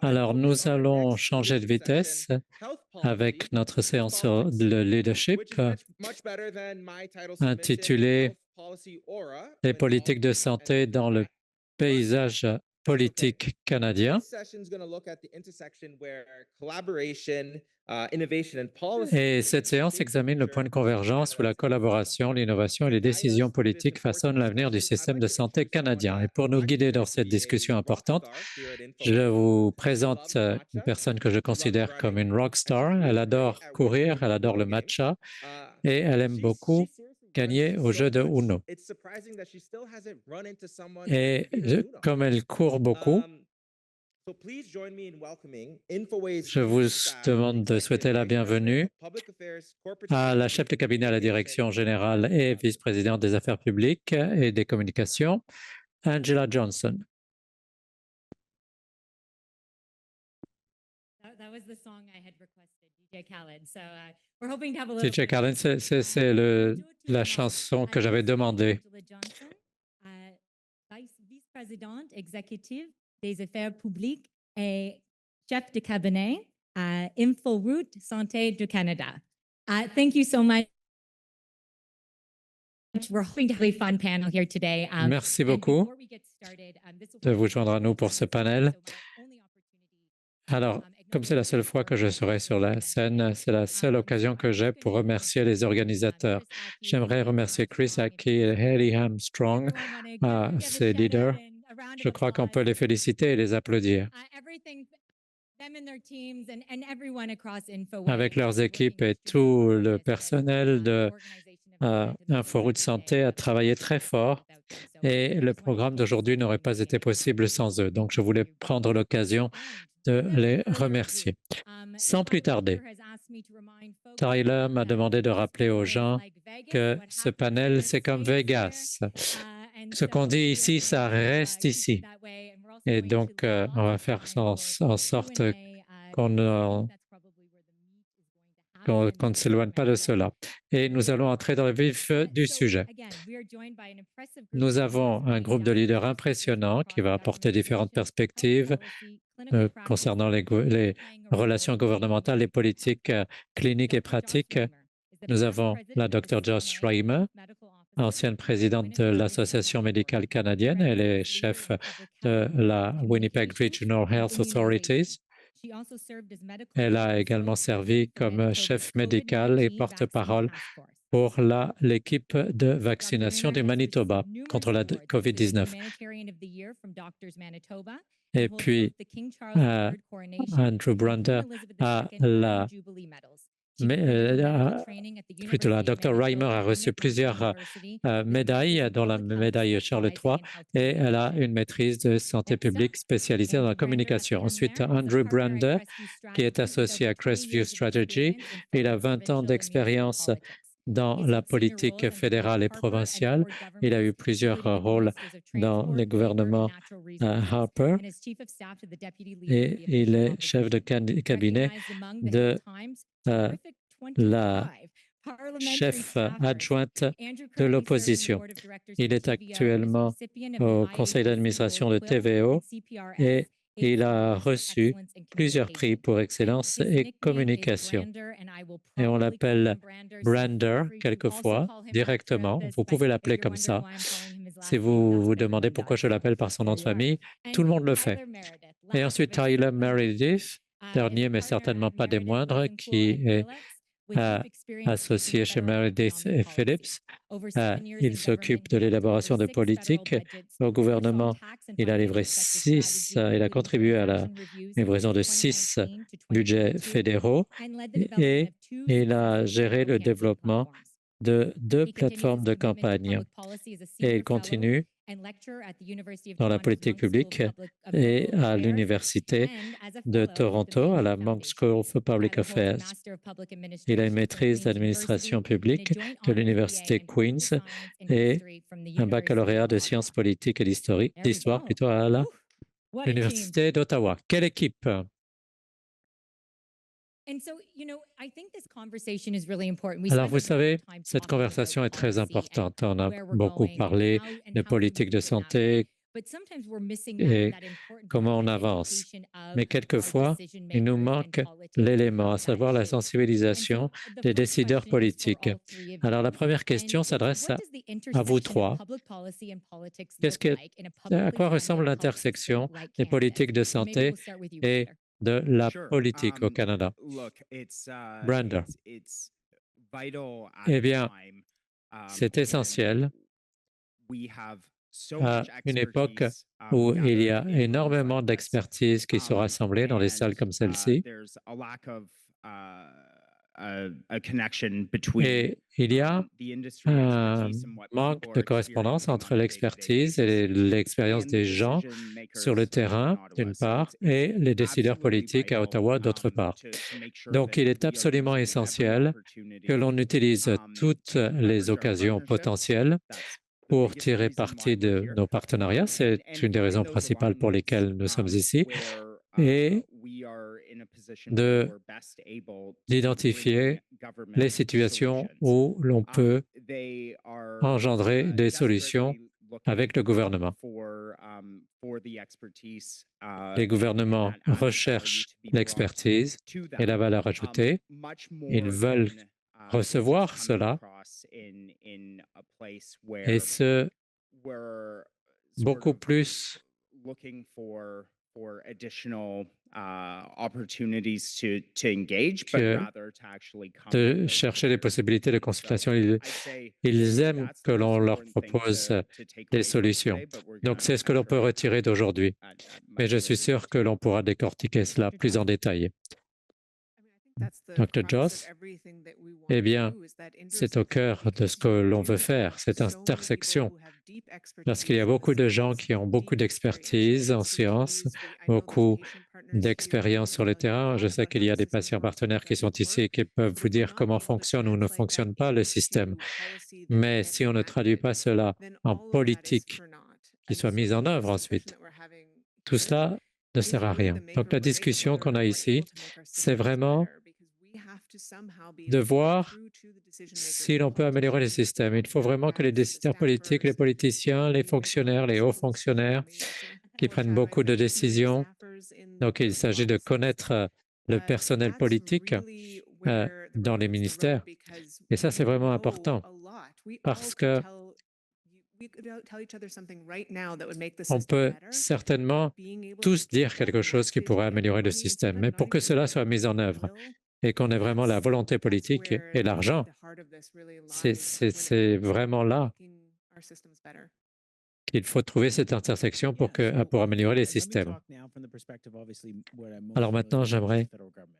Alors, nous allons changer de vitesse avec notre séance de leadership intitulée Les politiques de santé dans le paysage politique canadien. Et cette séance examine le point de convergence où la collaboration, l'innovation et les décisions politiques façonnent l'avenir du système de santé canadien. Et pour nous guider dans cette discussion importante, je vous présente une personne que je considère comme une rockstar. Elle adore courir, elle adore le matcha et elle aime beaucoup gagner au jeu de Uno. Et comme elle court beaucoup, je vous demande de souhaiter la bienvenue à la chef de cabinet à la direction générale et vice-présidente des affaires publiques et des communications, Angela Johnson. DJ Khaled, c'est la chanson que j'avais demandée. Vice-présidente exécutive des affaires publiques et chef de cabinet à InfoRoute Santé du Canada. Thank you so much. We're hoping to have a fun panel here today. Merci beaucoup de vous joindre à nous pour ce panel. Alors, comme c'est la seule fois que je serai sur la scène, c'est la seule occasion que j'ai pour remercier les organisateurs. J'aimerais remercier Chris Aki et Haley Armstrong, ces leaders. Je crois qu'on peut les féliciter et les applaudir. Avec leurs équipes et tout le personnel de InfoRoute Santé a travaillé très fort et le programme d'aujourd'hui n'aurait pas été possible sans eux. Donc, je voulais prendre l'occasion de les remercier. Sans plus tarder, Tyler m'a demandé de rappeler aux gens que ce panel, c'est comme Vegas. Ce qu'on dit ici, ça reste ici. Et donc, on va faire en sorte qu'on ne s'éloigne pas de cela. Et nous allons entrer dans le vif du sujet. Nous avons un groupe de leaders impressionnant qui va apporter différentes perspectives concernant les relations gouvernementales, les politiques cliniques et pratiques. Nous avons la Dr. Josh Reimer, ancienne présidente de l'Association médicale canadienne. Elle est chef de la Winnipeg Regional Health Authorities. Elle a également servi comme chef médical et porte-parole pour l'équipe de vaccination du Manitoba contre la COVID-19. Et puis, Andrew Brander la Dr. Reimer a reçu plusieurs médailles, dont la médaille Charles III, et elle a une maîtrise de santé publique spécialisée dans la communication. Ensuite, Andrew Brander, qui est associé à Crestview Strategy. Il a 20 ans d'expérience dans la politique fédérale et provinciale. Il a eu plusieurs rôles dans les gouvernements Harper et il est chef de cabinet de la chef adjointe de l'opposition. Il est actuellement au conseil d'administration de TVO et il a reçu plusieurs prix pour excellence et communication. Et on l'appelle Brander quelquefois, directement. Vous pouvez l'appeler comme ça. Si vous vous demandez pourquoi je l'appelle par son nom de famille, tout le monde le fait. Et ensuite, Tyler Meredith, dernier mais certainement pas des moindres, qui est associé chez Meredith et Phillips. Il s'occupe de l'élaboration de politiques au gouvernement. Il a contribué à la livraison de 6 budgets fédéraux et il a géré le développement de 2 plateformes de campagne. Et il continue dans la politique publique et à l'Université de Toronto, à la Munk School of Public Affairs. Il a une maîtrise d'administration publique de l'Université Queen's et un baccalauréat de sciences politiques et d'histoire plutôt à l'Université d'Ottawa. Quelle équipe! Alors, vous savez, cette conversation est très importante. On a beaucoup parlé de politique de santé, et comment on avance. Mais quelquefois, il nous manque l'élément, à savoir la sensibilisation des décideurs politiques. Alors, la première question s'adresse à vous trois. À quoi ressemble l'intersection des politiques de santé et de la politique au Canada? Brenda. Eh bien, c'est essentiel à une époque où il y a énormément d'expertise qui sont rassemblées dans des salles comme celle-ci. Et il y a un manque de correspondance entre l'expertise et l'expérience des gens sur le terrain, d'une part, et les décideurs politiques à Ottawa, d'autre part. Donc, il est absolument essentiel que l'on utilise toutes les occasions potentielles pour tirer parti de nos partenariats. C'est une des raisons principales pour lesquelles nous sommes ici, et d'identifier les situations où l'on peut engendrer des solutions avec le gouvernement. Les gouvernements recherchent l'expertise et la valeur ajoutée. Ils veulent recevoir cela, et ce, beaucoup plus que de chercher les possibilités de consultation. Ils aiment que l'on leur propose des solutions. Donc, c'est ce que l'on peut retirer d'aujourd'hui. Mais je suis sûr que l'on pourra décortiquer cela plus en détail. Dr. Joss, eh bien, c'est au cœur de ce que l'on veut faire, cette intersection, parce qu'il y a beaucoup de gens qui ont beaucoup d'expertise en sciences, beaucoup d'expérience sur le terrain. Je sais qu'il y a des patients partenaires qui sont ici et qui peuvent vous dire comment fonctionne ou ne fonctionne pas le système. Mais si on ne traduit pas cela en politique qui soit mise en œuvre ensuite, tout cela ne sert à rien. Donc la discussion qu'on a ici, c'est vraiment de voir si l'on peut améliorer les systèmes. Il faut vraiment que les décideurs politiques, les politiciens, les fonctionnaires, les hauts fonctionnaires qui prennent beaucoup de décisions, donc il s'agit de connaître le personnel politique dans les ministères. Et ça, c'est vraiment important parce que on peut certainement tous dire quelque chose qui pourrait améliorer le système, mais pour que cela soit mis en œuvre et qu'on ait vraiment la volonté politique et l'argent, c'est vraiment là qu'il faut trouver cette intersection pour améliorer les systèmes. Alors maintenant, j'aimerais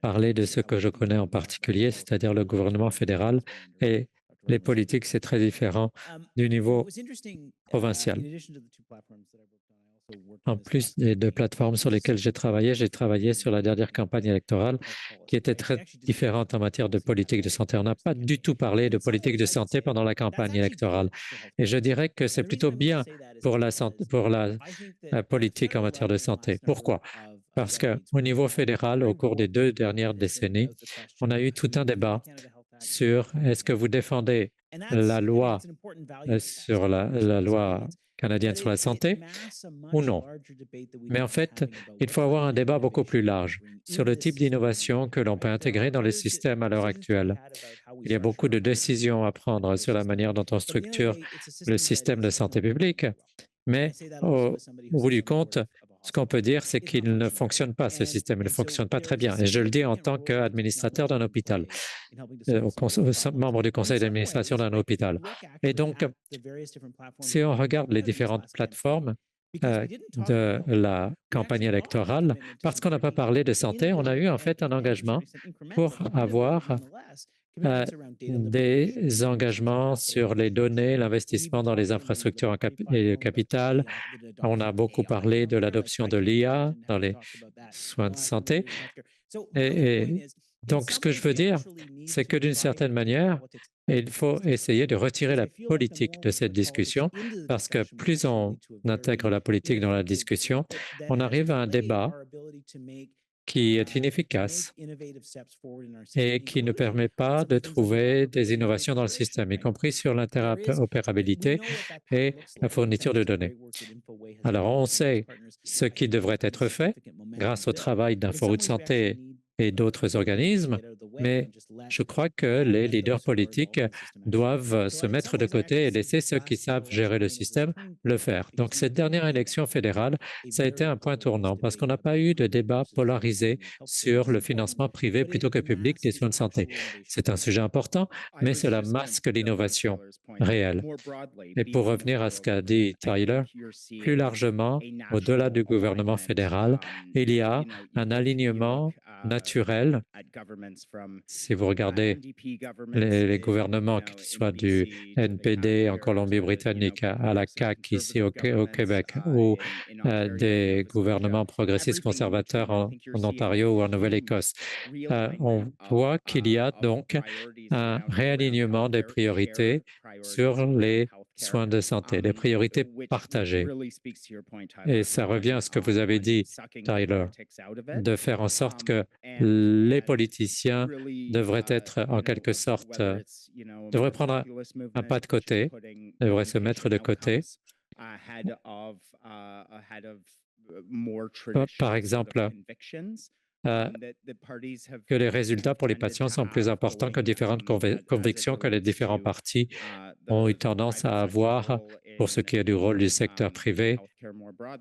parler de ce que je connais en particulier, c'est-à-dire le gouvernement fédéral et les politiques, c'est très différent du niveau provincial. En plus des deux plateformes sur lesquelles j'ai travaillé sur la dernière campagne électorale qui était très différente en matière de politique de santé. On n'a pas du tout parlé de politique de santé pendant la campagne électorale. Et je dirais que c'est plutôt bien pour la politique en matière de santé. Pourquoi? Parce qu'au niveau fédéral, au cours des 2 dernières décennies, on a eu tout un débat sur est-ce que vous défendez la loi sur la loi canadienne sur la santé ou non. Mais en fait, il faut avoir un débat beaucoup plus large sur le type d'innovation que l'on peut intégrer dans les systèmes à l'heure actuelle. Il y a beaucoup de décisions à prendre sur la manière dont on structure le système de santé publique, mais au bout du compte, ce qu'on peut dire, c'est qu'il ne fonctionne pas, ce système, il ne fonctionne pas très bien. Et je le dis en tant qu'administrateur d'un hôpital, membre du conseil d'administration d'un hôpital. Et donc, si on regarde les différentes plateformes de la campagne électorale, parce qu'on n'a pas parlé de santé, on a eu en fait un engagement pour avoir des engagements sur les données, l'investissement dans les infrastructures et le capital. On a beaucoup parlé de l'adoption de l'IA dans les soins de santé. Et donc, ce que je veux dire, c'est que d'une certaine manière, il faut essayer de retirer la politique de cette discussion parce que plus on intègre la politique dans la discussion, on arrive à un débat qui est inefficace et qui ne permet pas de trouver des innovations dans le système, y compris sur l'interopérabilité et la fourniture de données. Alors, on sait ce qui devrait être fait grâce au travail d'InfoRoute Santé et d'autres organismes, mais je crois que les leaders politiques doivent se mettre de côté et laisser ceux qui savent gérer le système le faire. Donc, cette dernière élection fédérale, ça a été un point tournant parce qu'on n'a pas eu de débat polarisé sur le financement privé plutôt que public des soins de santé. C'est un sujet important, mais cela masque l'innovation réelle. Et pour revenir à ce qu'a dit Tyler, plus largement, au-delà du gouvernement fédéral, il y a un alignement naturel. Si vous regardez les gouvernements, qu'ils soient du NPD en Colombie-Britannique à la CAQ ici au Québec ou des gouvernements progressistes conservateurs en Ontario ou en Nouvelle-Écosse, on voit qu'il y a donc un réalignement des priorités sur les soins de santé, des priorités partagées. Et ça revient à ce que vous avez dit, Tyler, de faire en sorte que les politiciens devraient être en quelque sorte, devraient prendre un pas de côté, devraient se mettre de côté. Par exemple, que les résultats pour les patients sont plus importants que différentes convictions que les différents partis ont eu tendance à avoir pour ce qui est du rôle du secteur privé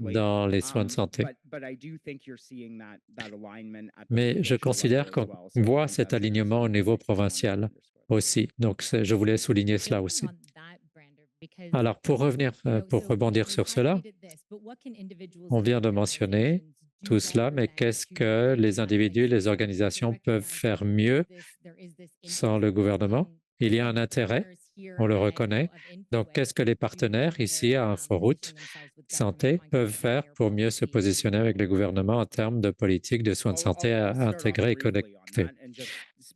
dans les soins de santé. Mais je considère qu'on voit cet alignement au niveau provincial aussi. Donc, je voulais souligner cela aussi. Alors, pour rebondir sur cela, on vient de mentionner tout cela, mais qu'est-ce que les individus, les organisations peuvent faire mieux sans le gouvernement? Il y a un intérêt, on le reconnaît. Donc, qu'est-ce que les partenaires ici à InfoRoute Santé peuvent faire pour mieux se positionner avec le gouvernement en termes de politique de soins de santé intégrés et connectés?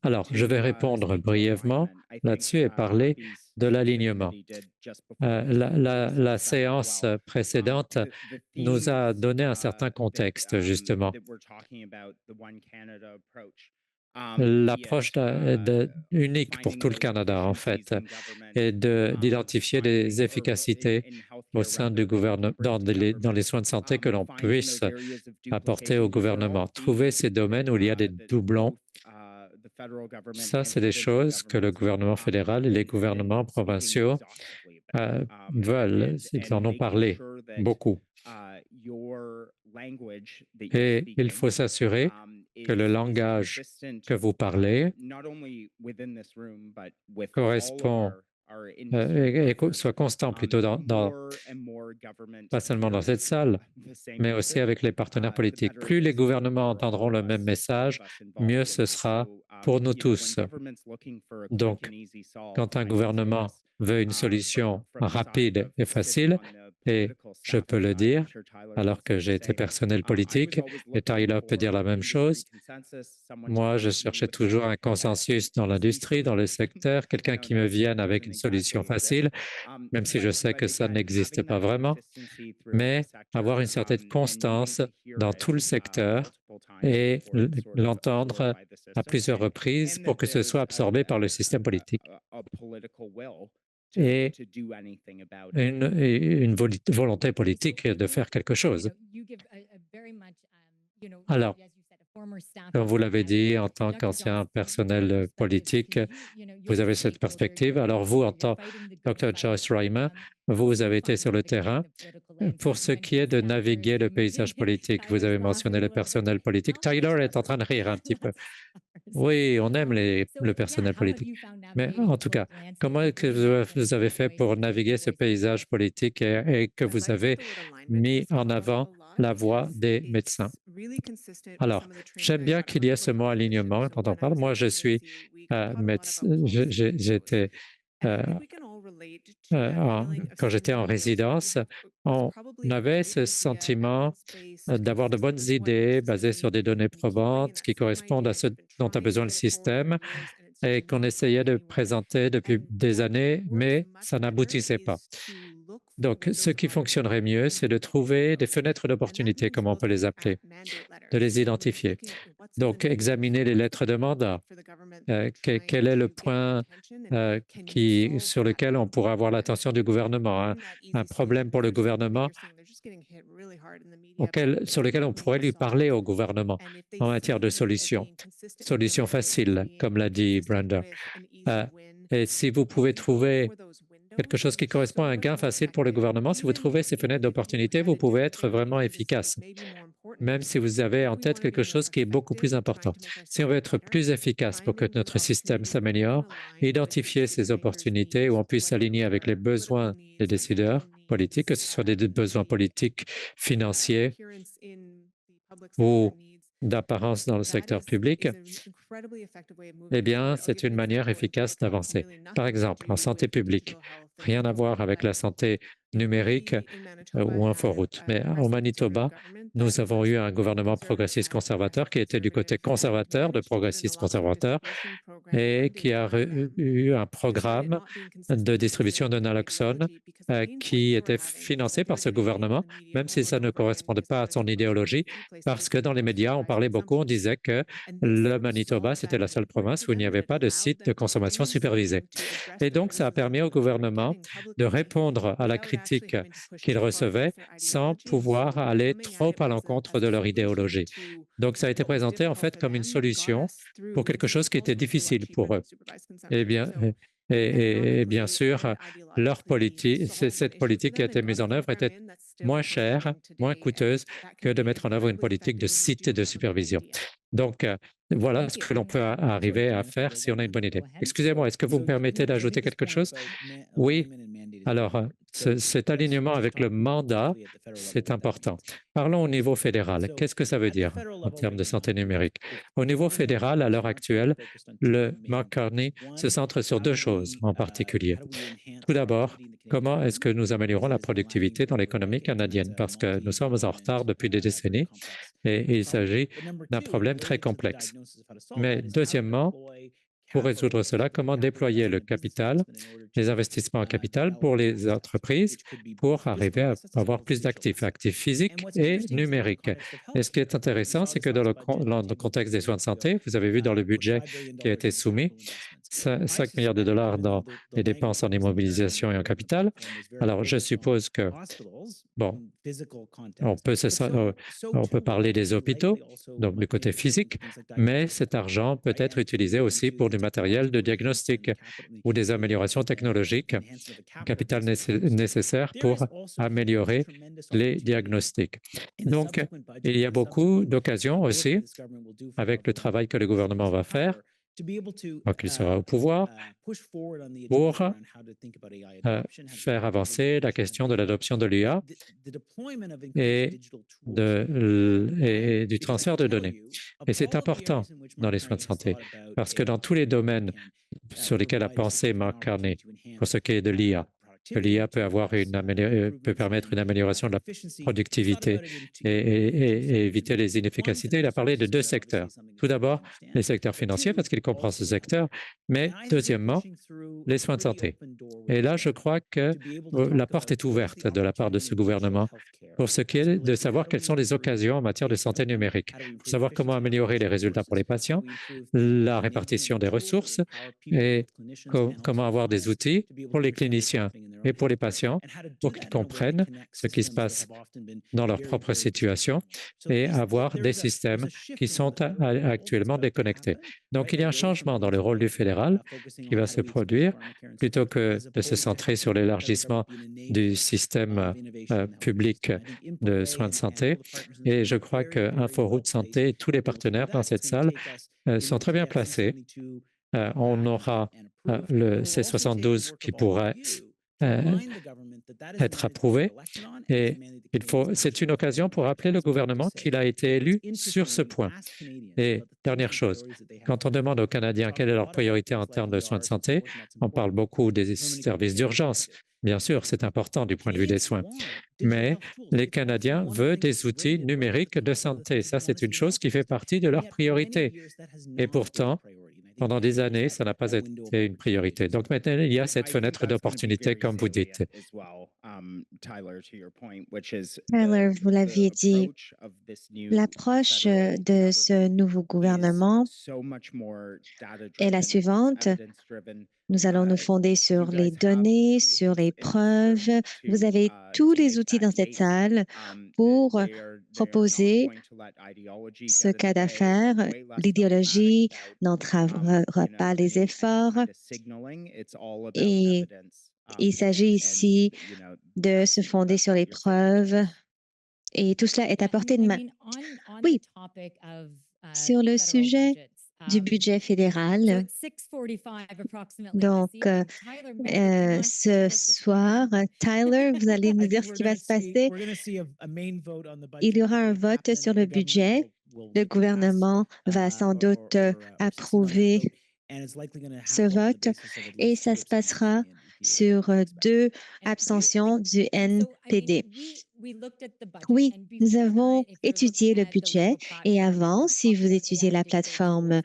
Alors, je vais répondre brièvement là-dessus et parler de l'alignement. La séance précédente nous a donné un certain contexte, justement. L'approche unique pour tout le Canada, en fait, est d'identifier des efficacités au sein du gouvernement, dans les soins de santé que l'on puisse apporter au gouvernement. Trouver ces domaines où il y a des doublons. Ça, c'est des choses que le gouvernement fédéral et les gouvernements provinciaux veulent. Ils en ont parlé beaucoup. Et il faut s'assurer que le langage que vous parlez correspond et soit constant plutôt pas seulement dans cette salle, mais aussi avec les partenaires politiques. Plus les gouvernements entendront le même message, mieux ce sera pour nous tous. Donc, quand un gouvernement veut une solution rapide et facile, et je peux le dire, alors que j'ai été personnel politique, et Tyler peut dire la même chose. Moi, je cherchais toujours un consensus dans l'industrie, dans le secteur, quelqu'un qui me vienne avec une solution facile, même si je sais que ça n'existe pas vraiment, mais avoir une certaine constance dans tout le secteur et l'entendre à plusieurs reprises pour que ce soit absorbé par le système politique. Et une volonté politique de faire quelque chose. Alors, comme vous l'avez dit, en tant qu'ancien personnel politique, vous avez cette perspective. Alors vous, en tant que Dr. Joyce Reimer, vous avez été sur le terrain. Pour ce qui est de naviguer le paysage politique, vous avez mentionné le personnel politique. Tyler est en train de rire un petit peu. Oui, on aime le personnel politique. Mais en tout cas, comment est-ce que vous avez fait pour naviguer ce paysage politique et que vous avez mis en avant la voix des médecins? Alors, j'aime bien qu'il y ait ce mot alignement quand on parle. Moi, je suis médecin, j'étais quand j'étais en résidence, on avait ce sentiment d'avoir de bonnes idées basées sur des données probantes qui correspondent à ce dont a besoin le système et qu'on essayait de présenter depuis des années, mais ça n'aboutissait pas. Donc, ce qui fonctionnerait mieux, c'est de trouver des fenêtres d'opportunité, comme on peut les appeler, de les identifier. Donc, examiner les lettres de mandat. Quel est le point sur lequel on pourra avoir l'attention du gouvernement, un problème pour le gouvernement sur lequel on pourrait lui parler au gouvernement en matière de solutions faciles, comme l'a dit Brenda. Et si vous pouvez trouver quelque chose qui correspond à un gain facile pour le gouvernement, si vous trouvez ces fenêtres d'opportunité, vous pouvez être vraiment efficace, même si vous avez en tête quelque chose qui est beaucoup plus important. Si on veut être plus efficace pour que notre système s'améliore, identifier ces opportunités où on puisse s'aligner avec les besoins des décideurs politiques, que ce soit des besoins politiques, financiers ou d'apparence dans le secteur public, eh bien, c'est une manière efficace d'avancer. Par exemple, en santé publique, rien à voir avec la santé numérique ou inforoute. Mais au Manitoba, nous avons eu un gouvernement progressiste conservateur qui était du côté conservateur de progressistes conservateurs et qui a eu un programme de distribution de naloxone qui était financé par ce gouvernement, même si ça ne correspondait pas à son idéologie, parce que dans les médias, on parlait beaucoup, on disait que le Manitoba, c'était la seule province où il n'y avait pas de site de consommation supervisée. Et donc, ça a permis au gouvernement de répondre à la critique qu'ils recevaient sans pouvoir aller trop à l'encontre de leur idéologie. Donc, ça a été présenté en fait comme une solution pour quelque chose qui était difficile pour eux. Et bien sûr, cette politique qui a été mise en œuvre était moins chère, moins coûteuse que de mettre en œuvre une politique de site de supervision. Donc, voilà ce que l'on peut arriver à faire si on a une bonne idée. Excusez-moi, est-ce que vous me permettez d'ajouter quelque chose? Oui. Alors, cet alignement avec le mandat, c'est important. Parlons au niveau fédéral. Qu'est-ce que ça veut dire en termes de santé numérique? Au niveau fédéral, à l'heure actuelle, le Mark Carney se centre sur deux choses en particulier. Tout d'abord, comment est-ce que nous améliorons la productivité dans l'économie canadienne? Parce que nous sommes en retard depuis des décennies et il s'agit d'un problème très complexe. Mais deuxièmement, pour résoudre cela, comment déployer le capital, les investissements en capital pour les entreprises pour arriver à avoir plus d'actifs, actifs physiques et numériques. Et ce qui est intéressant, c'est que dans le contexte des soins de santé, vous avez vu dans le budget qui a été soumis, 5 milliards de dollars dans les dépenses en immobilisation et en capital. Alors, je suppose que, bon, on peut parler des hôpitaux, donc du côté physique, mais cet argent peut être utilisé aussi pour du matériel de diagnostic ou des améliorations technologiques, capital nécessaire pour améliorer les diagnostics. Donc, il y a beaucoup d'occasions aussi, avec le travail que le gouvernement va faire, quand il sera au pouvoir, pour faire avancer la question de l'adoption de l'IA et du transfert de données. Et c'est important dans les soins de santé, parce que dans tous les domaines sur lesquels a pensé Mark Carney, pour ce qui est de l'IA, que l'IA peut permettre une amélioration de la productivité et éviter les inefficacités. Il a parlé de deux secteurs. Tout d'abord, les secteurs financiers, parce qu'il comprend ce secteur, mais deuxièmement, les soins de santé. Et là, je crois que la porte est ouverte de la part de ce gouvernement pour ce qui est de savoir quelles sont les occasions en matière de santé numérique, pour savoir comment améliorer les résultats pour les patients, la répartition des ressources et comment avoir des outils pour les cliniciens et pour les patients pour qu'ils comprennent ce qui se passe dans leur propre situation et avoir des systèmes qui sont actuellement déconnectés. Donc, il y a un changement dans le rôle du fédéral qui va se produire plutôt que de se centrer sur l'élargissement du système public de soins de santé. Et je crois que InfoRoute Santé et tous les partenaires dans cette salle sont très bien placés. On aura le C72 qui pourrait être approuvé. Et c'est une occasion pour rappeler le gouvernement qu'il a été élu sur ce point. Et dernière chose, quand on demande aux Canadiens quelle est leur priorité en termes de soins de santé, on parle beaucoup des services d'urgence. Bien sûr, c'est important du point de vue des soins. Mais les Canadiens veulent des outils numériques de santé. Ça, c'est une chose qui fait partie de leur priorité. Et pourtant, Pendant des années, ça n'a pas été une priorité. Donc maintenant, il y a cette fenêtre d'opportunité, comme vous dites. Tyler, vous l'aviez dit, l'approche de ce nouveau gouvernement est la suivante. Nous allons nous fonder sur les données, sur les preuves. Vous avez tous les outils dans cette salle pour proposer ce cas d'affaires. L'idéologie n'entravera pas les efforts et il s'agit ici de se fonder sur les preuves et tout cela est à portée de main. Oui, sur le sujet du budget fédéral, donc ce soir, Tyler, vous allez nous dire ce qui va se passer. Il y aura un vote sur le budget. Le gouvernement va sans doute approuver ce vote et ça se passera sur 2 abstentions du NPD. Oui, nous avons étudié le budget et avant, si vous étudiez la plateforme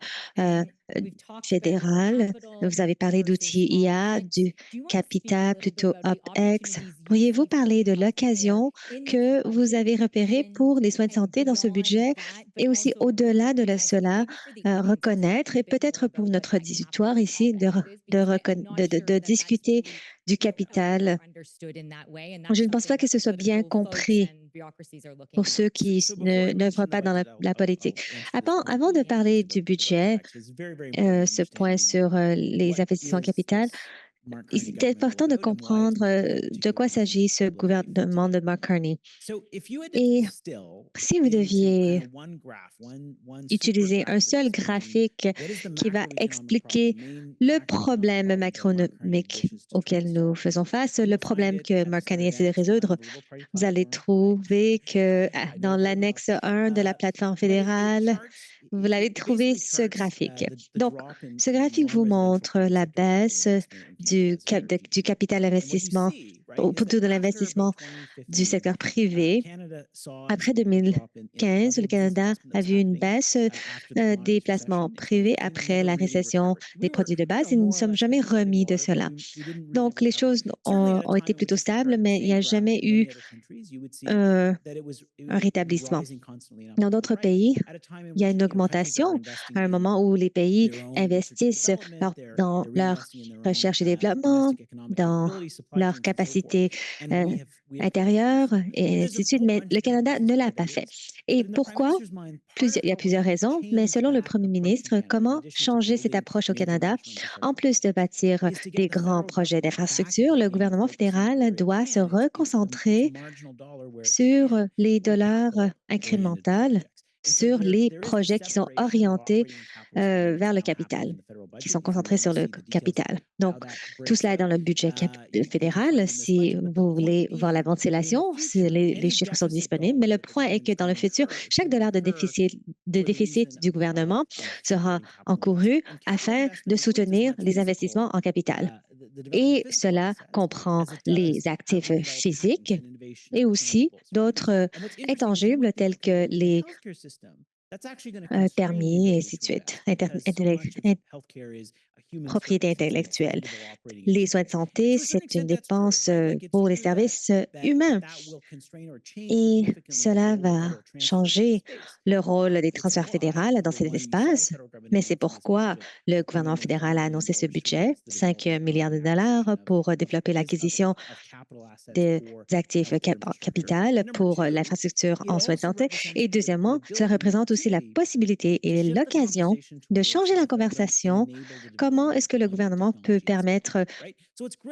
fédérale, vous avez parlé d'outils IA, du capital, plutôt OpEx. Pourriez-vous parler de l'occasion que vous avez repérée pour les soins de santé dans ce budget et aussi au-delà de cela, reconnaître et peut-être pour notre auditoire ici de discuter du capital. Je ne pense pas que ce soit bien compris pour ceux qui n'œuvrent pas dans la politique. Avant de parler du budget, ce point sur les investissements capital, il est important de comprendre de quoi s'agit ce gouvernement de Mark Carney. Et si vous deviez utiliser un seul graphique qui va expliquer le problème macroéconomique auquel nous faisons face, le problème que Mark Carney essaie de résoudre, vous allez trouver que dans l'annexe 1 de la plateforme fédérale, vous allez trouver ce graphique. Donc, ce graphique vous montre la baisse du capital investissement, ou plutôt de l'investissement du secteur privé. Après 2015, le Canada a vu une baisse des placements privés après la récession des produits de base et nous ne sommes jamais remis de cela. Donc, les choses ont été plutôt stables, mais il n'y a jamais eu un rétablissement. Dans d'autres pays, il y a une augmentation à un moment où les pays investissent dans leur recherche et développement, dans leur capacité intérieure et ainsi de suite, mais le Canada ne l'a pas fait. Et pourquoi? Il y a plusieurs raisons, mais selon le premier ministre, comment changer cette approche au Canada? En plus de bâtir des grands projets d'infrastructure, le gouvernement fédéral doit se reconcentrer sur les dollars incrémentaux, sur les projets qui sont orientés vers le capital, qui sont concentrés sur le capital. Donc, tout cela est dans le budget fédéral. Si vous voulez voir la ventilation, les chiffres sont disponibles. Mais le point est que dans le futur, chaque dollar de déficit du gouvernement sera encouru afin de soutenir les investissements en capital. Et cela comprend les actifs physiques et aussi d'autres intangibles tels que les permis et ainsi de suite, propriété intellectuelle. Les soins de santé, c'est une dépense pour les services humains. Et cela va changer le rôle des transferts fédéraux dans cet espace, mais c'est pourquoi le gouvernement fédéral a annoncé ce budget, 5 milliards de dollars pour développer l'acquisition des actifs capital pour l'infrastructure en soins de santé. Et deuxièmement, cela représente aussi la possibilité et l'occasion de changer la conversation. Comment est-ce que le gouvernement peut permettre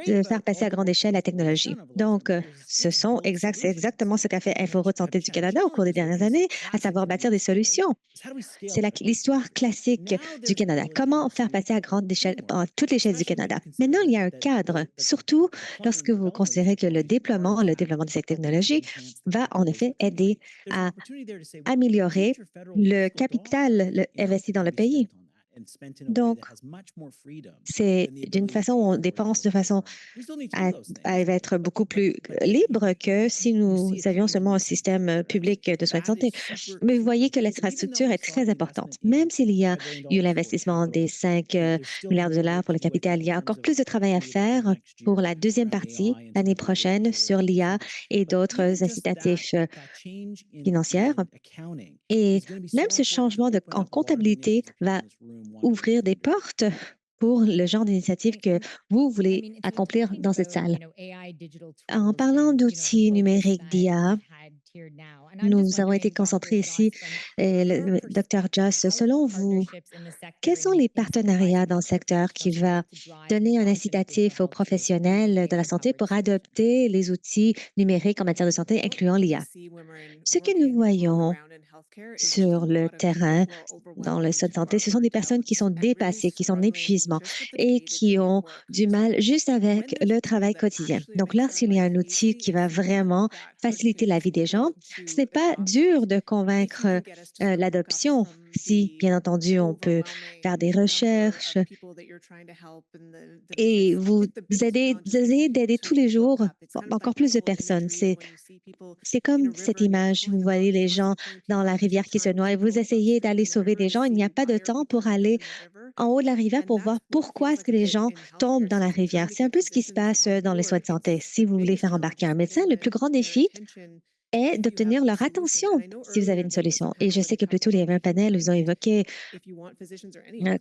de faire passer à grande échelle la technologie? Donc, c'est exactement ce qu'a fait InfoRoute Santé du Canada au cours des dernières années, à savoir bâtir des solutions. C'est l'histoire classique du Canada. Comment faire passer à grande échelle, à toutes les échelles du Canada? Maintenant, il y a un cadre, surtout lorsque vous considérez que le déploiement de cette technologie va en effet aider à améliorer le capital investi dans le pays. Donc, c'est d'une façon où on dépense de façon à être beaucoup plus libre que si nous avions seulement un système public de soins de santé. Mais vous voyez que l'infrastructure est très importante. Même s'il y a eu l'investissement des 5 milliards de dollars pour le capital, il y a encore plus de travail à faire pour la deuxième partie l'année prochaine sur l'IA et d'autres incitatifs financiers. Et même ce changement en comptabilité va ouvrir des portes pour le genre d'initiative que vous voulez accomplir dans cette salle. En parlant d'outils numériques d'IA, nous avons été concentrés ici, et le Dr. Joss, selon vous, quels sont les partenariats dans le secteur qui va donner un incitatif aux professionnels de la santé pour adopter les outils numériques en matière de santé, incluant l'IA? Ce que nous voyons sur le terrain, dans le soin de santé, ce sont des personnes qui sont dépassées, qui sont en épuisement et qui ont du mal juste avec le travail quotidien. Donc, lorsqu'il y a un outil qui va vraiment faciliter la vie des gens, ce n'est pas dur de convaincre l'adoption. Si, bien entendu, on peut faire des recherches et vous essayez d'aider tous les jours encore plus de personnes. C'est comme cette image, vous voyez les gens dans la rivière qui se noient et vous essayez d'aller sauver des gens. Il n'y a pas de temps pour aller en haut de la rivière pour voir pourquoi est-ce que les gens tombent dans la rivière. C'est un peu ce qui se passe dans les soins de santé. Si vous voulez faire embarquer un médecin, le plus grand défi est d'obtenir leur attention si vous avez une solution. Et je sais que plus tôt, il y avait un panel où ils ont évoqué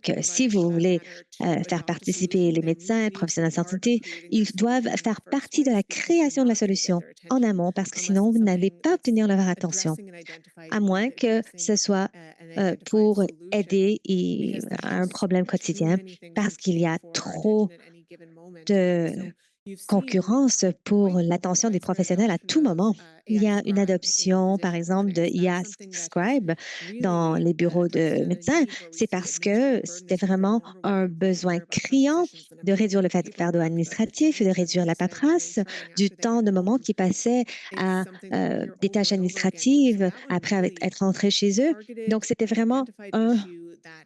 que si vous voulez faire participer les médecins, professionnels de santé, ils doivent faire partie de la création de la solution en amont parce que sinon, vous n'allez pas obtenir leur attention, à moins que ce soit pour aider à un problème quotidien parce qu'il y a trop de concurrence pour l'attention des professionnels à tout moment. Il y a une adoption, par exemple, de IA Scribe dans les bureaux de médecins. C'est parce que c'était vraiment un besoin criant de réduire le fardeau administratif et de réduire la paperasse, du temps de moment qui passait à des tâches administratives après être rentrés chez eux. Donc, c'était vraiment un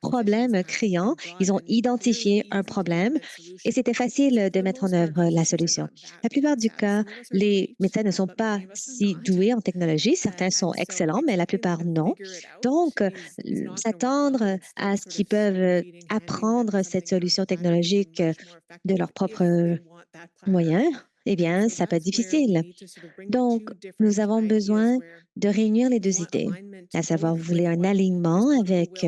problème criant. Ils ont identifié un problème et c'était facile de mettre en œuvre la solution. La plupart du cas, les médecins ne sont pas si doués en technologie. Certains sont excellents, mais la plupart non. Donc, s'attendre à ce qu'ils peuvent apprendre cette solution technologique de leurs propres moyens, eh bien, ça peut être difficile. Donc, nous avons besoin de réunir les deux idées, à savoir, vous voulez un alignement avec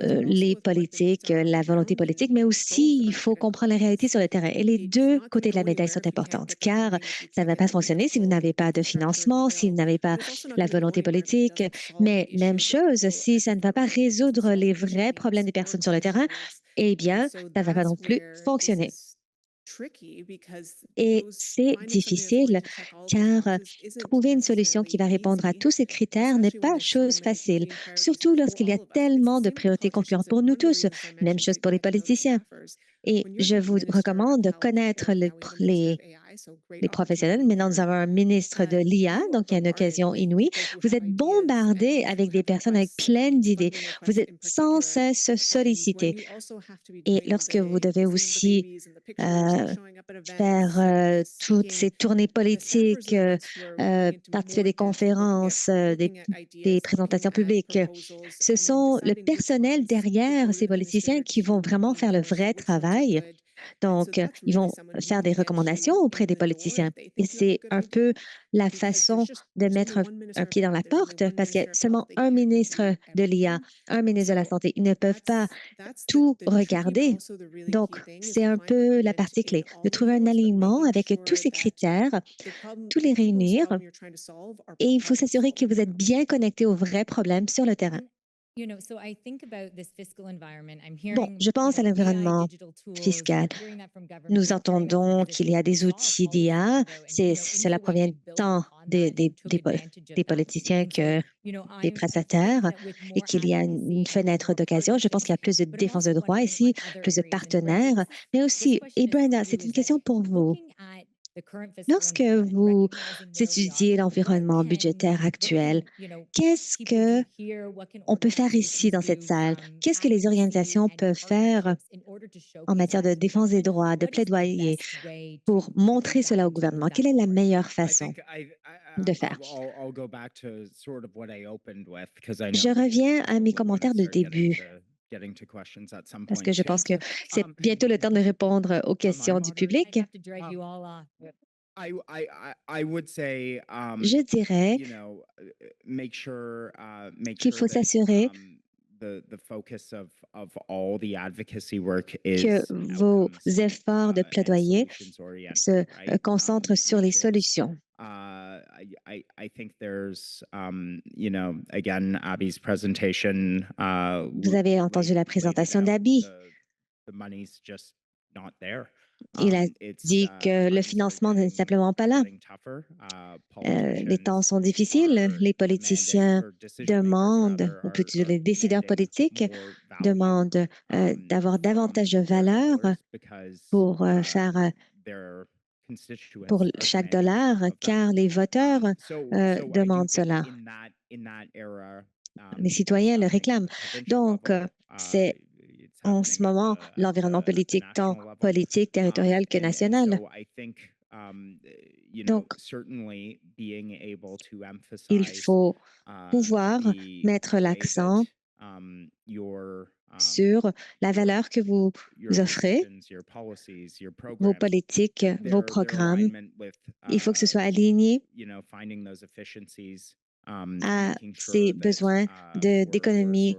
les politiques, la volonté politique, mais aussi, il faut comprendre la réalité sur le terrain. Et les deux côtés de la médaille sont importantes, car ça ne va pas fonctionner si vous n'avez pas de financement, si vous n'avez pas la volonté politique. Mais même chose, si ça ne va pas résoudre les vrais problèmes des personnes sur le terrain, eh bien, ça ne va pas non plus fonctionner. Et c'est difficile car trouver une solution qui va répondre à tous ces critères n'est pas chose facile, surtout lorsqu'il y a tellement de priorités concurrentes pour nous tous. Même chose pour les politiciens. Et je vous recommande de connaître les professionnels. Maintenant, nous avons un ministre de l'IA, donc il y a une occasion inouïe. Vous êtes bombardé avec des personnes avec plein d'idées. Vous êtes sans cesse sollicités. Et lorsque vous devez aussi faire toutes ces tournées politiques, participer à des conférences, des présentations publiques, ce sont le personnel derrière ces politiciens qui vont vraiment faire le vrai travail. Donc, ils vont faire des recommandations auprès des politiciens. Et c'est un peu la façon de mettre un pied dans la porte parce qu'il y a seulement un ministre de l'IA, un ministre de la Santé. Ils ne peuvent pas tout regarder. Donc, c'est un peu la partie clé, de trouver un alignement avec tous ces critères, tous les réunir, et il faut s'assurer que vous êtes bien connecté aux vrais problèmes sur le terrain. Bon, je pense à l'environnement fiscal. Nous entendons qu'il y a des outils d'IA. Cela provient tant des politiciens que des prestataires et qu'il y a une fenêtre d'occasion. Je pense qu'il y a plus de défense de droits ici, plus de partenaires, mais aussi, et Brenda, c'est une question pour vous. Lorsque vous étudiez l'environnement budgétaire actuel, qu'est-ce que on peut faire ici dans cette salle? Qu'est-ce que les organisations peuvent faire en matière de défense des droits, de plaidoyer pour montrer cela au gouvernement? Quelle est la meilleure façon de faire? Je reviens à mes commentaires de début parce que je pense que c'est bientôt le temps de répondre aux questions du public. Je dirais qu'il faut s'assurer que vos efforts de plaidoyer se concentrent sur les solutions. Vous avez entendu la présentation d'Abby. Il a dit que le financement n'est simplement pas là. Les temps sont difficiles. Les politiciens demandent, ou plutôt les décideurs politiques demandent d'avoir davantage de valeur pour pour chaque dollar, car les voteurs demandent cela. Les citoyens le réclament. Donc, c'est en ce moment l'environnement politique, tant politique, territorial que national. Donc, il faut pouvoir mettre l'accent sur la valeur que vous offrez, vos politiques, vos programmes. Il faut que ce soit aligné à ces besoins d'économie,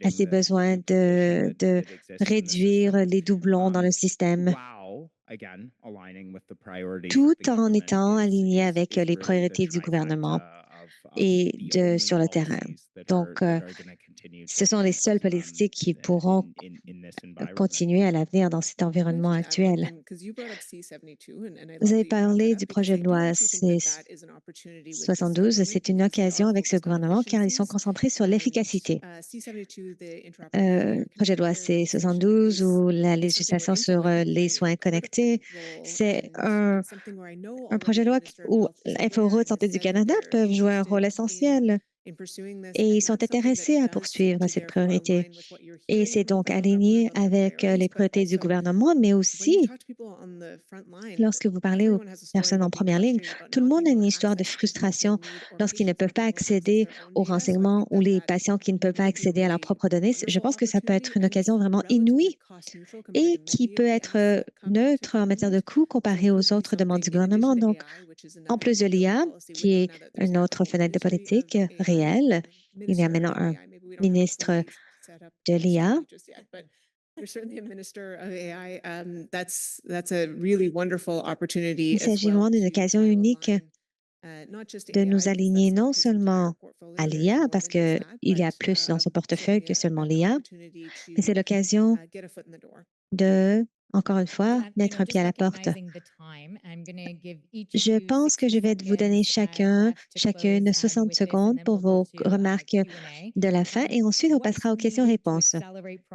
à ces besoins de réduire les doublons dans le système, tout en étant aligné avec les priorités du gouvernement et sur le terrain. Donc, ce sont les seules politiques qui pourront continuer à l'avenir dans cet environnement actuel. Vous avez parlé du projet de loi C-72. C'est une occasion avec ce gouvernement car ils sont concentrés sur l'efficacité. Projet de loi C-72 ou la législation sur les soins connectés, c'est un projet de loi où InfoRoute Santé du Canada peuvent jouer un rôle essentiel. Et ils sont intéressés à poursuivre cette priorité. Et c'est donc aligné avec les priorités du gouvernement, mais aussi, lorsque vous parlez aux personnes en première ligne, tout le monde a une histoire de frustration lorsqu'ils ne peuvent pas accéder aux renseignements ou les patients qui ne peuvent pas accéder à leurs propres données. Je pense que ça peut être une occasion vraiment inouïe et qui peut être neutre en matière de coûts comparé aux autres demandes du gouvernement. Donc, en plus de l'IA, qui est une autre fenêtre de politique réelle, il y a maintenant un ministre de l'IA. Il s'agit vraiment d'une occasion unique de nous aligner non seulement à l'IA, parce qu'il y a plus dans son portefeuille que seulement l'IA, mais c'est l'occasion de, encore une fois, mettre un pied à la porte. Je pense que je vais vous donner chacune 60 secondes pour vos remarques de la fin et ensuite on passera aux questions-réponses.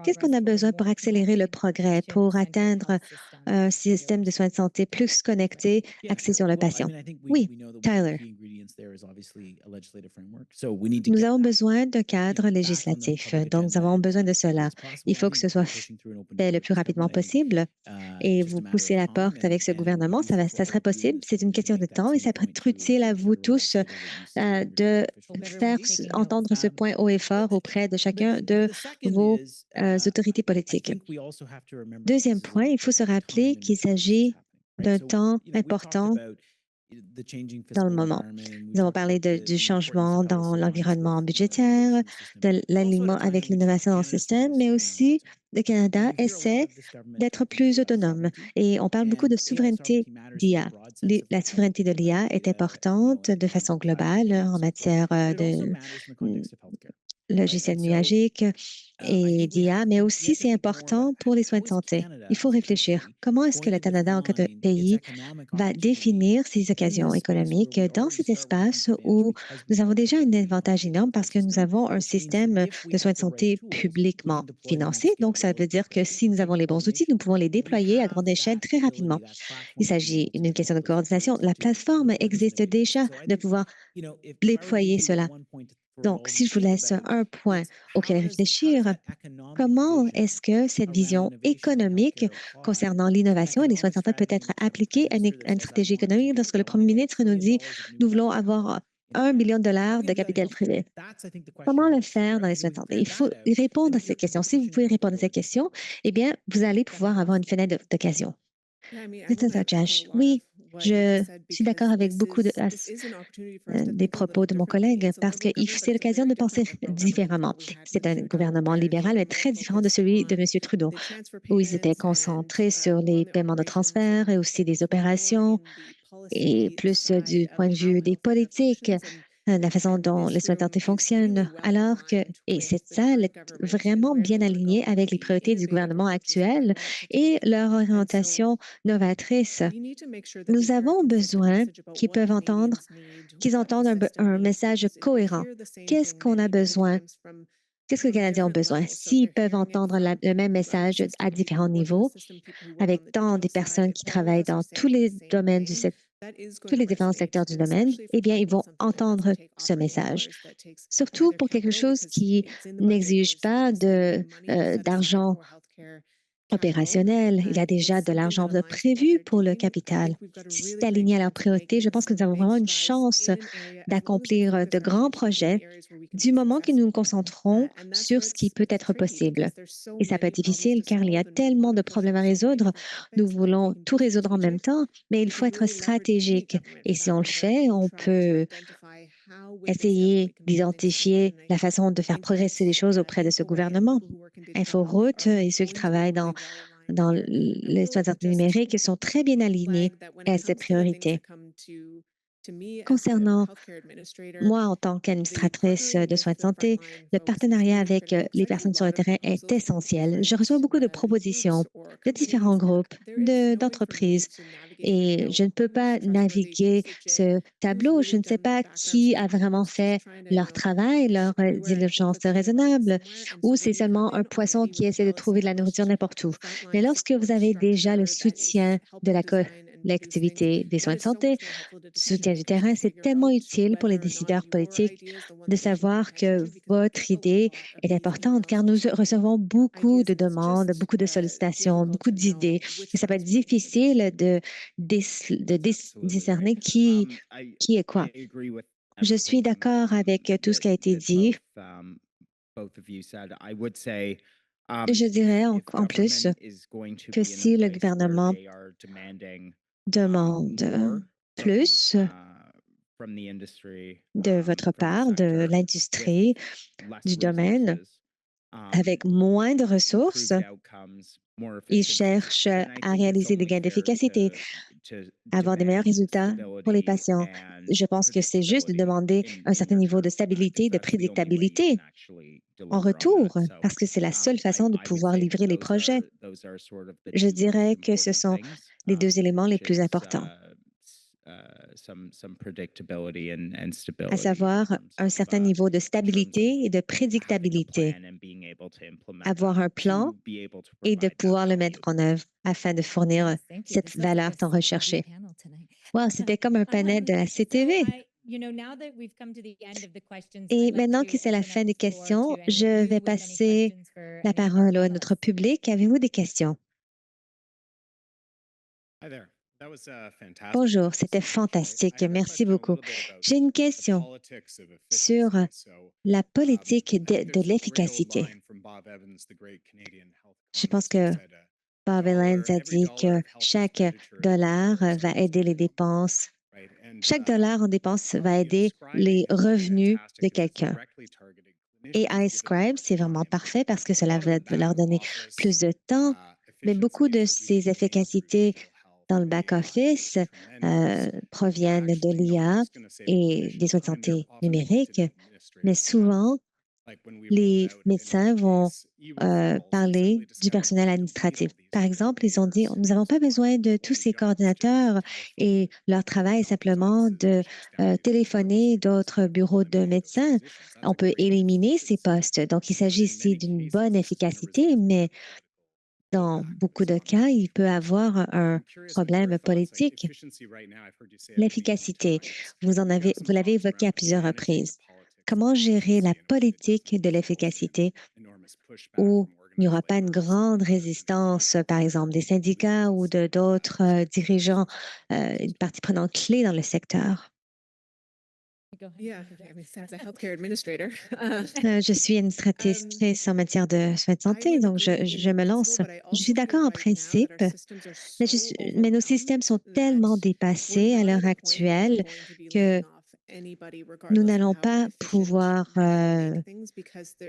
Qu'est-ce qu'on a besoin pour accélérer le progrès, pour atteindre un système de soins de santé plus connecté, axé sur le patient? Oui, Tyler. Nous avons besoin d'un cadre législatif, donc nous avons besoin de cela. Il faut que ce soit fait le plus rapidement possible et vous poussez la porte avec ce gouvernement, ça serait possible. C'est une question de temps et ça peut être utile à vous tous de faire entendre ce point haut et fort auprès de chacun de vos autorités politiques. Deuxième point, il faut se rappeler qu'il s'agit d'un temps important dans le moment. Nous avons parlé du changement dans l'environnement budgétaire, de l'alignement avec l'innovation dans le système, mais aussi le Canada essaie d'être plus autonome. Et on parle beaucoup de souveraineté d'IA. La souveraineté de l'IA est importante de façon globale en matière logiciels nuagiques et d'IA, mais aussi c'est important pour les soins de santé. Il faut réfléchir. Comment est-ce que le Canada, en tant que pays, va définir ces occasions économiques dans cet espace où nous avons déjà un avantage énorme parce que nous avons un système de soins de santé publiquement financé. Donc, ça veut dire que si nous avons les bons outils, nous pouvons les déployer à grande échelle très rapidement. Il s'agit d'une question de coordination. La plateforme existe déjà de pouvoir déployer cela. Donc, si je vous laisse un point auquel réfléchir, comment est-ce que cette vision économique concernant l'innovation et les soins de santé peut être appliquée à une stratégie économique lorsque le premier ministre nous dit nous voulons avoir 1 million de dollars de capital privé? Comment le faire dans les soins de santé? Il faut y répondre à cette question. Si vous pouvez répondre à cette question, eh bien, vous allez pouvoir avoir une fenêtre d'occasion. C'est ça, Josh. Oui, je suis d'accord avec beaucoup des propos de mon collègue parce que c'est l'occasion de penser différemment. C'est un gouvernement libéral, mais très différent de celui de M. Trudeau, où ils étaient concentrés sur les paiements de transfert et aussi des opérations et plus du point de vue des politiques, la façon dont les soins de santé fonctionnent, alors que, et cette salle est vraiment bien alignée avec les priorités du gouvernement actuel et leur orientation novatrice. Nous avons besoin qu'ils entendent un message cohérent. Qu'est-ce qu'on a besoin? Qu'est-ce que les Canadiens ont besoin? S'ils peuvent entendre le même message à différents niveaux, avec tant des personnes qui travaillent dans tous les domaines tous les différents secteurs du domaine, eh bien, ils vont entendre ce message. Surtout pour quelque chose qui n'exige pas d'argent opérationnel. Il y a déjà de l'argent de prévu pour le capital. Si c'est aligné à leurs priorités, je pense que nous avons vraiment une chance d'accomplir de grands projets du moment que nous nous concentrons sur ce qui peut être possible. Et ça peut être difficile car il y a tellement de problèmes à résoudre. Nous voulons tout résoudre en même temps, mais il faut être stratégique. Et si on le fait, on peut essayer d'identifier la façon de faire progresser les choses auprès de ce gouvernement. InfoRoute et ceux qui travaillent dans les soins de santé numérique sont très bien alignés à ces priorités. Concernant moi, en tant qu'administratrice de soins de santé, le partenariat avec les personnes sur le terrain est essentiel. Je reçois beaucoup de propositions de différents groupes, d'entreprises, et je ne peux pas naviguer ce tableau. Je ne sais pas qui a vraiment fait leur travail, leur diligence raisonnable, ou c'est seulement un poisson qui essaie de trouver de la nourriture n'importe où. Mais lorsque vous avez déjà le soutien de la collectivité des soins de santé, soutien du terrain, c'est tellement utile pour les décideurs politiques de savoir que votre idée est importante car nous recevons beaucoup de demandes, beaucoup de sollicitations, beaucoup d'idées. Et ça peut être difficile de discerner qui est quoi. Je suis d'accord avec tout ce qui a été dit. Je dirais en plus que si le gouvernement demande plus de votre part, de l'industrie, du domaine, avec moins de ressources, ils cherchent à réaliser des gains d'efficacité, avoir des meilleurs résultats pour les patients. Je pense que c'est juste de demander un certain niveau de stabilité, de prédictabilité en retour, parce que c'est la seule façon de pouvoir livrer les projets. Je dirais que ce sont les deux éléments les plus importants, à savoir un certain niveau de stabilité et de prédictabilité, avoir un plan et de pouvoir le mettre en œuvre afin de fournir cette valeur tant recherchée. Wow, c'était comme un panel de la CTV. Et maintenant que c'est la fin des questions, je vais passer la parole à notre public. Avez-vous des questions? Bonjour, c'était fantastique. Merci beaucoup. J'ai une question sur la politique de l'efficacité. Je pense que Bob Evans a dit que chaque dollar va aider les dépenses. Chaque dollar en dépenses va aider les revenus de quelqu'un. Et iScribe, c'est vraiment parfait parce que cela va leur donner plus de temps, mais beaucoup de ces efficacités dans le back-office proviennent de l'IA et des soins de santé numériques, mais souvent, Les médecins vont parler du personnel administratif. Par exemple, ils ont dit, nous n'avons pas besoin de tous ces coordinateurs et leur travail est simplement de téléphoner d'autres bureaux de médecins. On peut éliminer ces postes. Donc, il s'agit ici d'une bonne efficacité, mais dans beaucoup de cas, il peut avoir un problème politique. L'efficacité, vous l'avez évoqué à plusieurs reprises. Comment gérer la politique de l'efficacité où il n'y aura pas une grande résistance, par exemple, des syndicats ou d'autres dirigeants, une partie prenante clé dans le secteur? Yeah, I mean, as a healthcare administrator, Je suis administratrice en matière de soins de santé, donc je me lance. Je suis d'accord en principe, mais nos systèmes sont tellement dépassés à l'heure actuelle que nous n'allons pas pouvoir, nous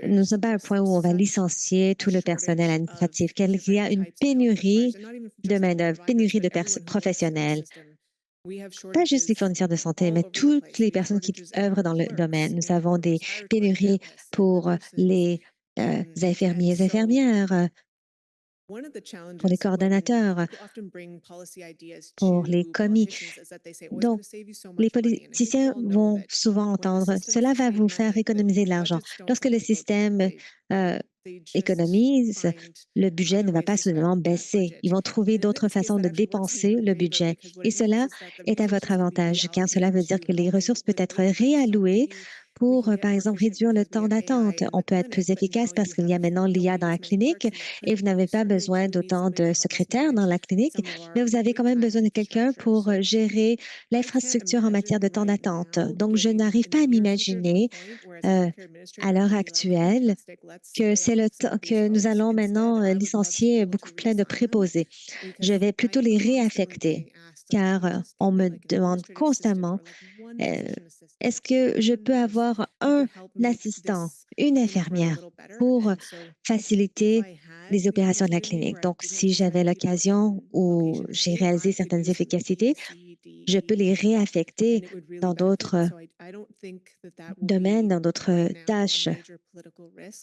ne sommes pas à un point où on va licencier tout le personnel administratif, qu'il y a une pénurie de main-d'œuvre, pénurie de professionnels. Pas juste les fournisseurs de santé, mais toutes les personnes qui œuvrent dans le domaine. Nous avons des pénuries pour les infirmiers et infirmières, pour les coordonnateurs, pour les commis. Donc, les politiciens vont souvent entendre, cela va vous faire économiser de l'argent. Lorsque le système économise, le budget ne va pas soudainement baisser. Ils vont trouver d'autres façons de dépenser le budget. Et cela est à votre avantage, car cela veut dire que les ressources peuvent être réallouées pour, par exemple, réduire le temps d'attente. On peut être plus efficace parce qu'il y a maintenant l'IA dans la clinique et vous n'avez pas besoin d'autant de secrétaires dans la clinique, mais vous avez quand même besoin de quelqu'un pour gérer l'infrastructure en matière de temps d'attente. Donc, je n'arrive pas à m'imaginer à l'heure actuelle que c'est le temps que nous allons maintenant licencier beaucoup plein de préposés. Je vais plutôt les réaffecter car on me demande constamment est-ce que je peux avoir un assistant, une infirmière pour faciliter les opérations de la clinique. Donc, si j'avais l'occasion ou j'ai réalisé certaines efficacités, je peux les réaffecter dans d'autres domaines, dans d'autres tâches.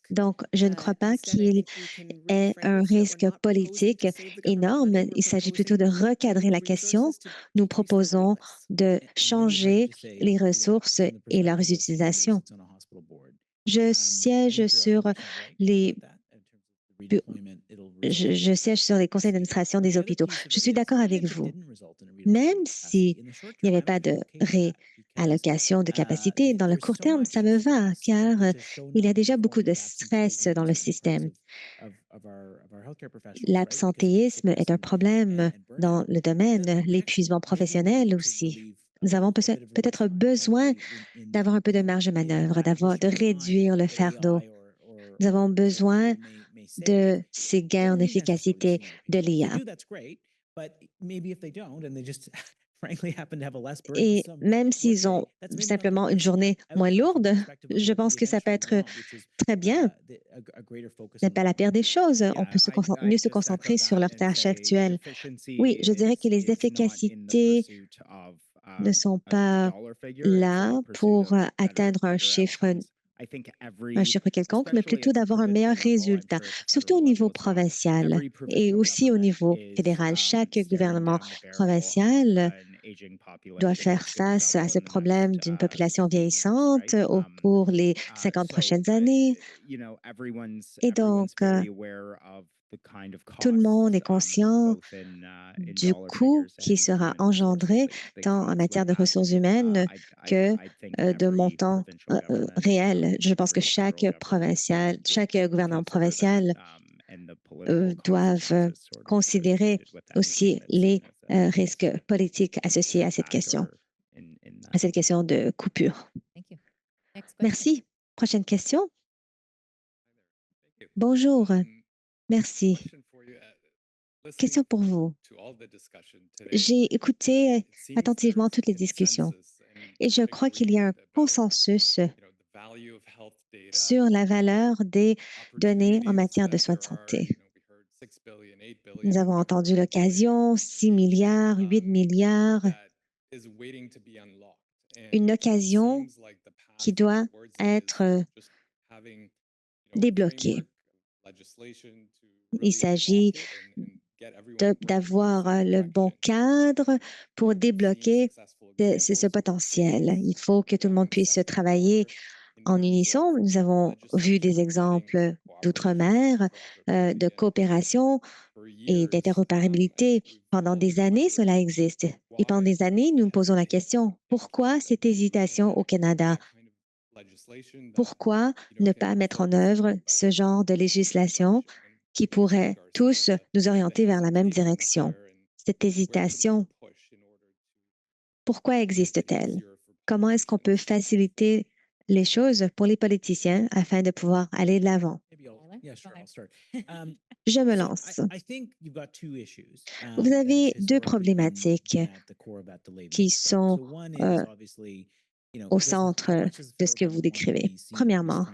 Donc, je ne crois pas qu'il est un risque politique énorme. Il s'agit plutôt de recadrer la question. Nous proposons de changer les ressources et leurs utilisations. Je siège sur les je siège sur les conseils d'administration des hôpitaux. Je suis d'accord avec vous. Même s'il n'y avait pas de réallocation de capacité, dans le court terme, ça me va, car il y a déjà beaucoup de stress dans le système. L'absentéisme est un problème dans le domaine, l'épuisement professionnel aussi. Nous avons peut-être besoin d'avoir un peu de marge de manœuvre, de réduire le fardeau. Nous avons besoin de ces gains en efficacité de l'IA. Et même s'ils ont simplement une journée moins lourde, je pense que ça peut être très bien. Ce n'est pas la pire des choses. On peut mieux se concentrer sur leurs tâches actuelles. Oui, je dirais que les efficacités ne sont pas là pour atteindre un chiffre quelconque, mais plutôt d'avoir un meilleur résultat, surtout au niveau provincial et aussi au niveau fédéral. Chaque gouvernement provincial doit faire face à ce problème d'une population vieillissante pour les 50 prochaines années. Et donc, tout le monde est conscient du coût qui sera engendré tant en matière de ressources humaines que de montants réels. Je pense que chaque gouvernement provincial doivent considérer aussi les risques politiques associés à cette question de coupure. Merci. Prochaine question. Bonjour. Merci. Question pour vous. J'ai écouté attentivement toutes les discussions et je crois qu'il y a un consensus sur la valeur des données en matière de soins de santé. Nous avons entendu l'occasion, 6 milliards, 8 milliards, une occasion qui doit être débloquer. Il s'agit d'avoir le bon cadre pour débloquer ce potentiel. Il faut que tout le monde puisse travailler en unisson. Nous avons vu des exemples d'outre-mer, de coopération et d'interopérabilité. Pendant des années, cela existe. Et pendant des années, nous nous posons la question, pourquoi cette hésitation au Canada? Pourquoi ne pas mettre en œuvre ce genre de législation qui pourrait tous nous orienter vers la même direction? Cette hésitation, pourquoi existe-t-elle? Comment est-ce qu'on peut faciliter les choses pour les politiciens afin de pouvoir aller de l'avant? Je me lance. Vous avez deux problématiques qui sont au centre de ce que vous décrivez. Premièrement,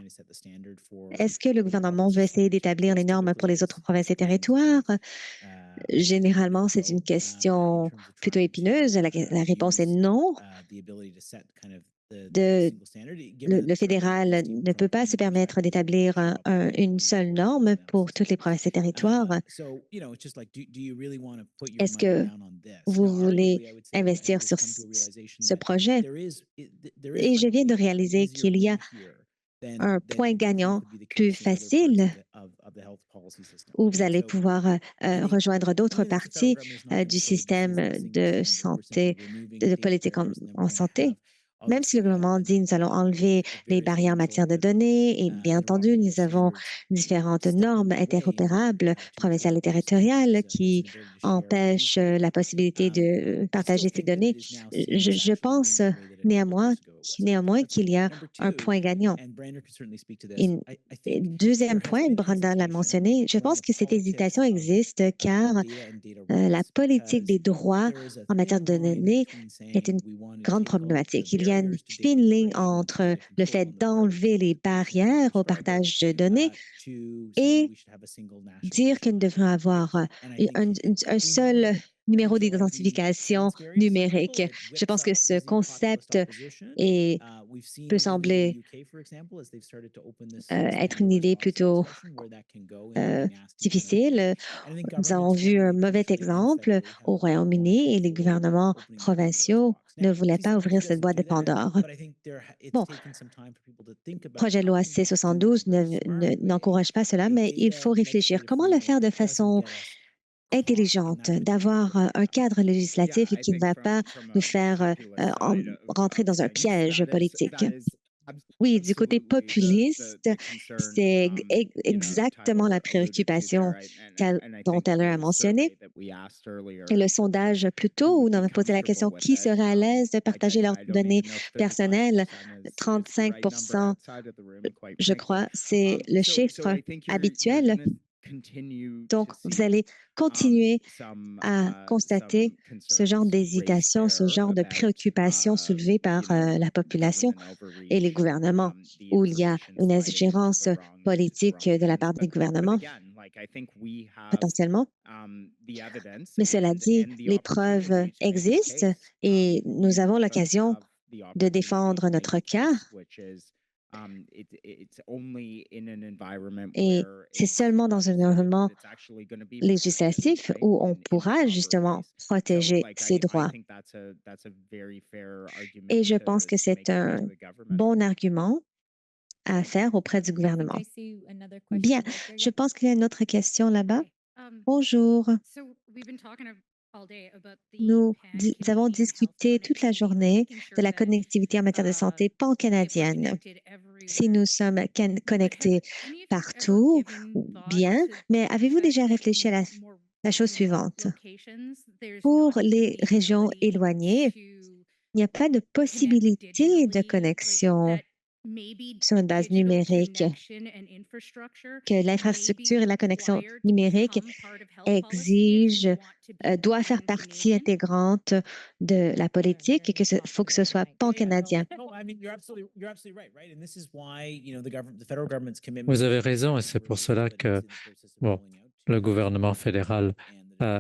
est-ce que le gouvernement veut essayer d'établir les normes pour les autres provinces et territoires? Généralement, c'est une question plutôt épineuse. La réponse est non. Le fédéral ne peut pas se permettre d'établir une seule norme pour toutes les provinces et territoires. Est-ce que vous voulez investir sur ce projet? Et je viens de réaliser qu'il y a un point gagnant plus facile où vous allez pouvoir rejoindre d'autres parties du système de santé, de politique en santé. Même si le gouvernement dit nous allons enlever les barrières en matière de données, et bien entendu, nous avons différentes normes interopérables, provinciales et territoriales, qui empêchent la possibilité de partager ces données. Je pense néanmoins qu'il y a un point gagnant. Et deuxième point, Brenda l'a mentionné, je pense que cette hésitation existe car la politique des droits en matière de données est une grande problématique. Il y a une fine ligne entre le fait d'enlever les barrières au partage de données et dire que nous devrions avoir un seul numéro d'identification numérique. Je pense que ce concept peut sembler être une idée plutôt difficile. Nous avons vu un mauvais exemple au Royaume-Uni et les gouvernements provinciaux ne voulaient pas ouvrir cette boîte de Pandore. Bon, le projet de loi C-72 n'encourage pas cela, mais il faut réfléchir. Comment le faire de façon intelligente, d'avoir un cadre législatif qui ne va pas nous faire rentrer dans un piège politique? Oui, du côté populiste, c'est exactement la préoccupation dont elle a mentionné. Et le sondage plus tôt, où on avait posé la question qui serait à l'aise de partager leurs données personnelles, 35 je crois, c'est le chiffre habituel. Donc, vous allez continuer à constater ce genre d'hésitation, ce genre de préoccupation soulevée par la population et les gouvernements, où il y a une ingérence politique de la part des gouvernements, potentiellement. Mais cela dit, les preuves existent et nous avons l'occasion de défendre notre cas. Et c'est seulement dans un environnement législatif où on pourra justement protéger ces droits. Et je pense que c'est un bon argument à faire auprès du gouvernement. Bien, je pense qu'il y a une autre question là-bas. Bonjour. Nous avons discuté toute la journée de la connectivité en matière de santé pan-canadienne. Si nous sommes connectés partout, bien, mais avez-vous déjà réfléchi à la chose suivante? Pour les régions éloignées, il n'y a pas de possibilité de connexion sur une base numérique, que l'infrastructure et la connexion numérique doit faire partie intégrante de la politique et qu'il faut que ce soit pan-canadien. Vous avez raison et c'est pour cela que le gouvernement fédéral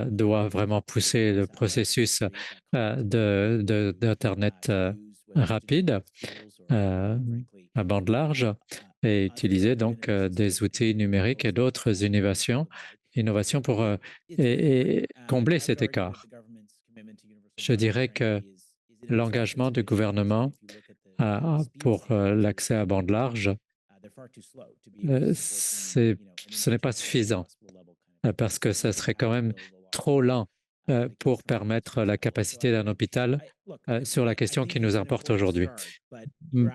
doit vraiment pousser le processus d'Internet rapide à bande large et utiliser donc des outils numériques et d'autres innovations pour et combler cet écart. Je dirais que l'engagement du gouvernement pour l'accès à bande large, ce n'est pas suffisant parce que ça serait quand même trop lent pour permettre la capacité d'un hôpital sur la question qui nous importe aujourd'hui.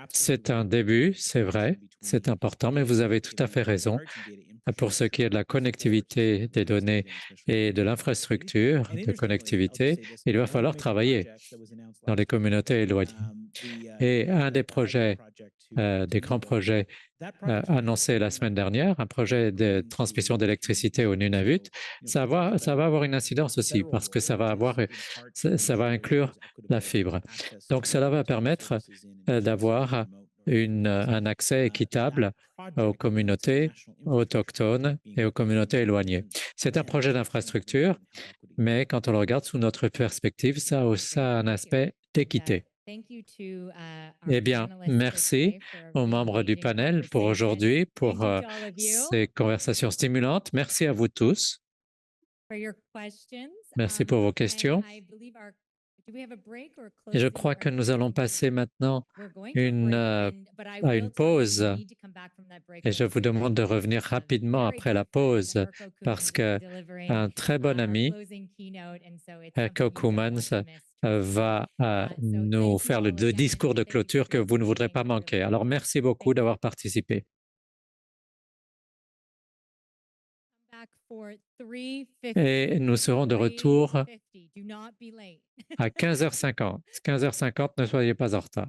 C'est un début, c'est vrai, c'est important, mais vous avez tout à fait raison. Pour ce qui est de la connectivité des données et de l'infrastructure de connectivité, il va falloir travailler dans les communautés éloignées. Et un des projets, des grands projets annoncé la semaine dernière, un projet de transmission d'électricité au Nunavut, ça va avoir une incidence aussi parce que ça va inclure la fibre. Donc, cela va permettre d'avoir un accès équitable aux communautés autochtones et aux communautés éloignées. C'est un projet d'infrastructure, mais quand on le regarde sous notre perspective, ça a un aspect d'équité. Eh bien, merci aux membres du panel pour aujourd'hui, pour ces conversations stimulantes. Merci à vous tous. Merci pour vos questions. Et je crois que nous allons passer maintenant à une pause. Et je vous demande de revenir rapidement après la pause parce qu'un très bon ami, Erko Koumans, va nous faire le discours de clôture que vous ne voudrez pas manquer. Alors, merci beaucoup d'avoir participé. Et nous serons de retour à 15h50. 15h50, ne soyez pas en retard.